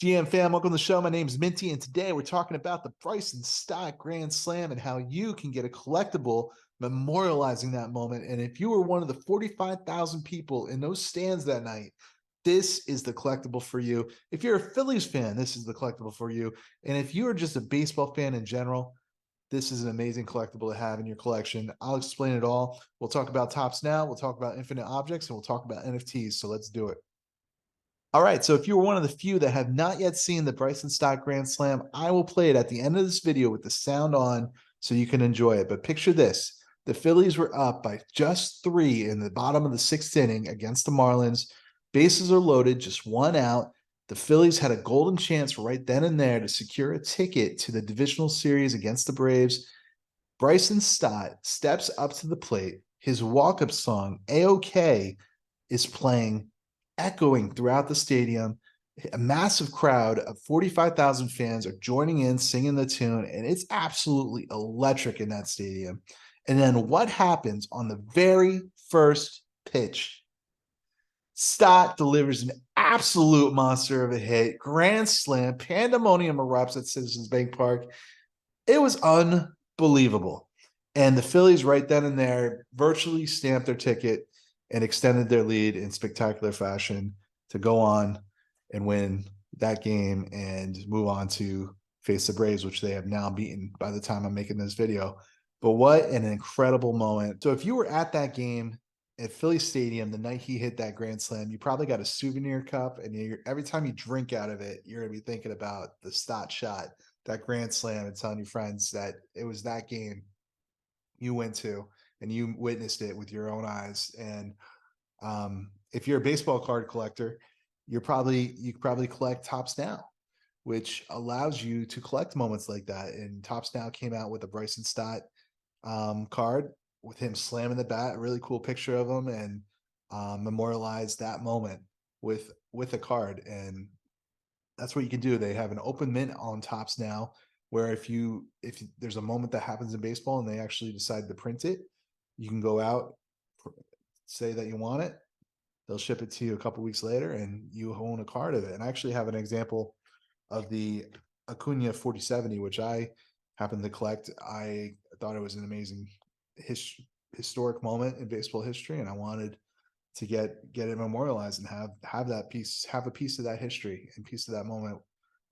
GM fam, welcome to the show. My name is Minty, and today we're talking about the Bryson Stott Grand Slam and how you can get a collectible memorializing that moment. And if you were one of the 45,000 people in those stands that night, this is the collectible for you. If you're a Phillies fan, this is the collectible for you. And if you are just a baseball fan in general, this is an amazing collectible to have in your collection. I'll explain it all. We'll talk about Tops Now, we'll talk about Infinite Objects, and we'll talk about NFTs. So let's do it. All right, so if you were one of the few that have not yet seen the Bryson Stott Grand Slam, I will play it at the end of this video with the sound on so you can enjoy it. But picture this. The Phillies were up by just 3 in the bottom of the 6th inning against the Marlins. Bases are loaded, just 1 out. The Phillies had a golden chance right then and there to secure a ticket to the divisional series against the Braves. Bryson Stott steps up to the plate. His walk-up song, A-OK, is playing, echoing throughout the stadium. A massive crowd of 45,000 fans are joining in, singing the tune, and it's absolutely electric in that stadium. And then what happens on the very first pitch? Stott delivers an absolute monster of a hit, grand slam, pandemonium erupts at Citizens Bank Park. It was unbelievable. And the Phillies right then and there virtually stamped their ticket and extended their lead in spectacular fashion to go on and win that game and move on to face the Braves, which they have now beaten by the time I'm making this video. But what an incredible moment. So if you were at that game at Philly Stadium the night he hit that grand slam, you probably got a souvenir cup, and every time you drink out of it, you're going to be thinking about the Stott shot, that grand slam, and telling your friends that it was that game you went to and you witnessed it with your own eyes. And if you're a baseball card collector, you probably collect Tops Now, which allows you to collect moments like that. And Tops Now came out with a Bryson Stott card with him slamming the bat, a really cool picture of him, and memorialized that moment with a card. And that's what you can do. They have an open mint on Tops Now, where if there's a moment that happens in baseball and they actually decide to print it, you can go out, say that you want it. They'll ship it to you a couple weeks later, and you own a card of it. And I actually have an example of the Acuna 4070, which I happen to collect. I thought it was an amazing historic moment in baseball history, and I wanted to get it memorialized and have a piece of that history and piece of that moment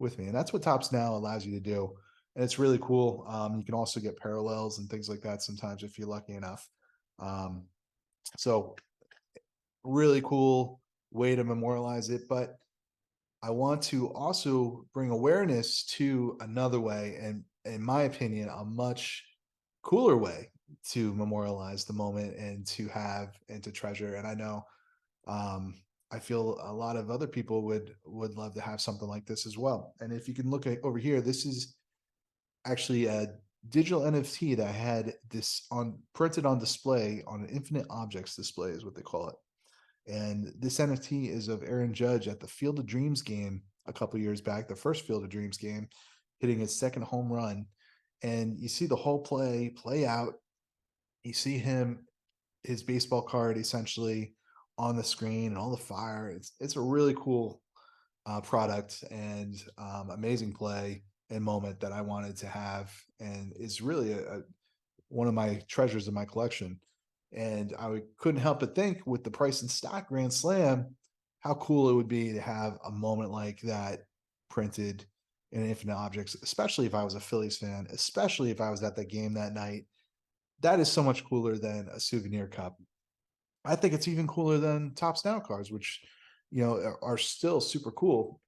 with me. And that's what Tops Now allows you to do. And it's really cool. You can also get parallels and things like that sometimes if you're lucky enough. So really cool way to memorialize it. But I want to also bring awareness to another way, and in my opinion, a much cooler way to memorialize the moment and to have and to treasure. And I know I feel a lot of other people would love to have something like this as well. And if you can look at over here, this is actually a digital NFT that had this printed on display on an Infinite Objects display is what they call it. And this NFT is of Aaron Judge at the Field of Dreams game a couple years back, the first Field of Dreams game, hitting his second home run. And you see the whole play out. You see his baseball card essentially on the screen and all the fire. It's a really cool product and amazing play and moment that I wanted to have, and is really one of my treasures in my collection. And I couldn't help but think with the Bryson Stott Grand Slam, how cool it would be to have a moment like that printed in Infinite Objects, especially if I was a Phillies fan, especially if I was at the game that night. That is so much cooler than a souvenir cup. I think it's even cooler than Tops Now cards, which, are still super cool.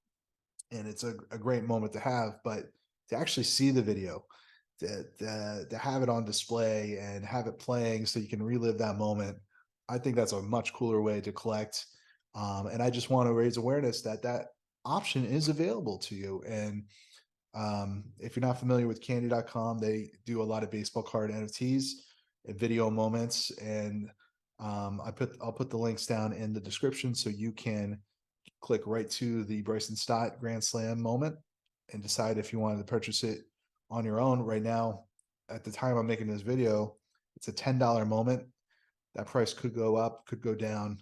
And it's a great moment to have, but to actually see the video, to have it on display and have it playing so you can relive that moment, I think that's a much cooler way to collect. And I just want to raise awareness that option is available to you. And if you're not familiar with candy.com, they do a lot of baseball card NFTs and video moments. And I'll put the links down in the description so you can click right to the Bryson Stott Grand Slam moment and decide if you wanted to purchase it on your own. Right now, at the time I'm making this video, it's a $10 moment. That price could go up, could go down.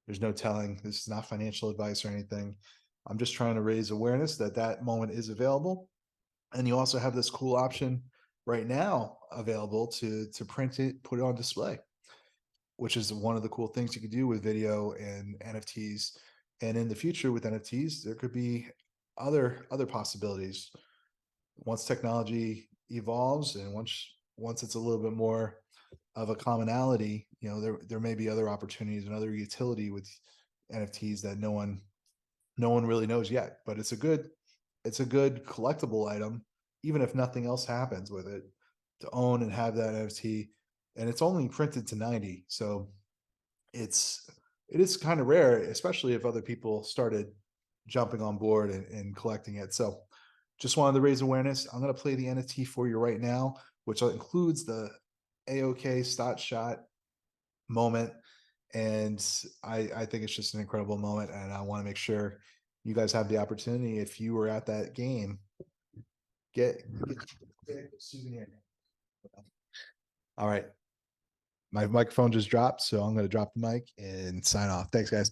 There's no telling. This is not financial advice or anything. I'm just trying to raise awareness that that moment is available. And you also have this cool option right now available to print it, put it on display, which is one of the cool things you can do with video and NFTs. And in the future with NFTs, there could be other possibilities once technology evolves and once it's a little bit more of a commonality. There may be other opportunities and other utility with NFTs that no one really knows yet. But it's a good collectible item, even if nothing else happens with it, to own and have that NFT. And it's only printed to 90. So it is kind of rare, especially if other people started jumping on board and collecting it. So just wanted to raise awareness. I'm going to play the NFT for you right now, which includes the AOK Stott shot moment. And I think it's just an incredible moment. And I want to make sure you guys have the opportunity, if you were at that game, get a souvenir. All right. My microphone just dropped, so I'm going to drop the mic and sign off. Thanks, guys.